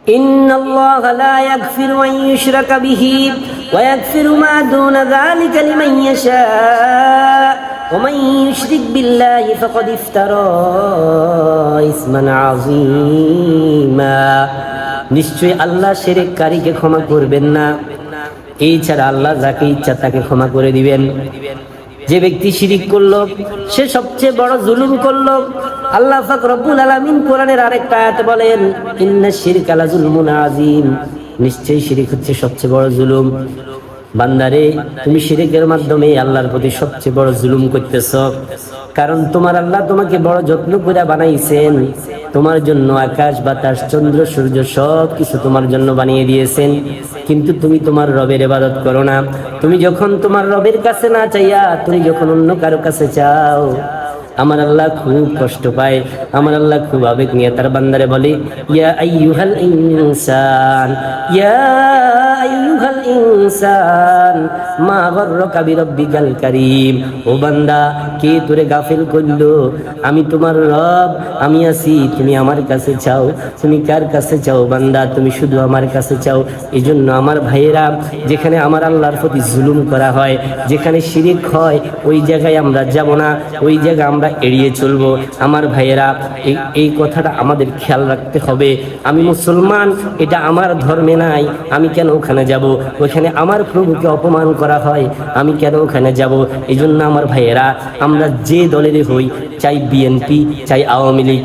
ইন্নাল্লাহা লা ইয়াগফিরু আন ইউশরাকা বিহি ওয়া ইয়াগফিরু মা দুনা যালিকা লিমান ইয়াশা ওয়া মান ইউশরিক বিল্লাহি ফাকাদ ইফতারা ইসমান আযীমা। নিশ্চয় আল্লাহ শিরককারীকে ক্ষমা করবেন না, এই ছাড়া আল্লাহ যাকে ইচ্ছা তাকে ক্ষমা করে দিবেন। যে ব্যক্তি শিরিক করলো সে সবচেয়ে বড় জুলুম করলো। আল্লাহ পাক রব্বুল আলামিন কোরআনের আরেকটা আয়াতে বলেন, ইন্নাশ শিরকা লাযুলমুন আযীম, নিশ্চয়ই শিরিক হচ্ছে সবচেয়ে বড় জুলুম। বান্দারে, তুমি শিরিকের মাধ্যমে আল্লাহর প্রতি সবচেয়ে বড় জুলুম করতেছো। কারণ তোমার আল্লাহ তোমাকে বড় যত্ন করে বানাইছেন, তোমার জন্য আকাশ বাতাস চন্দ্র সূর্য সব কিছু তোমার জন্য বানিয়ে দিয়েছেন, কিন্তু তুমি তোমার রবের ইবাদত করো না। তুমি যখন তোমার রবের কাছে না চাইয়া তুমি যখন অন্য কারো কাছে চাও, আমার আল্লাহ খুব কষ্ট পায়। আমার আল্লাহ খুব আবেগ নিয়ে তার বান্দারে বলে, ইয়া আইয়ুহাল ইনসান, ইয়া আইয়ুহাল ইনসান মা গররাকা বিরাব্বিকাল কারীম। ও বান্দা, কে তোরে গাফিল করলো? আমি তোমার রব, আমি আছি, তুমি আমার কাছে চাও। তুমি কার কাছে চাও বান্দা? তুমি শুধু আমার কাছে চাও। এজন্য আমার ভাইয়েরা, যেখানে আমার আল্লাহর প্রতি জুলুম করা হয়, যেখানে শিরিক হয়, ওই জায়গায় আমরা যাব না, ওই জায়গা আমরা এড়িয়ে চলবো। আমার ভাইয়েরা, এই কথাটা আমাদের খেয়াল রাখতে হবে। আমি মুসলমান, এটা আমার ধর্মে নাই, আমি কেন ওখানে যাব? ওখানে আমার প্রভুকে অপমান করা হয়, আমি কেন ওখানে যাব? এই জন্য আমার ভাইয়েরা, আমরা যে দলের হই, চাই বিএনপি, চাই আওয়ামী লীগ,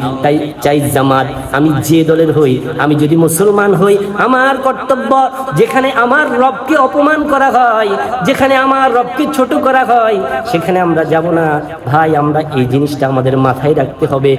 চাই জামাত, আমি যে দলের হই, আমি যদি মুসলমান হই, আমার কর্তব্য, যেখানে আমার রবকে অপমান করা হয়, যেখানে আমার রবকে ছোট করা হয়, সেখানে আমরা যাব না। ভাই, আমরা এই জিনিসটা আমাদের মাথায় রাখতে হবে।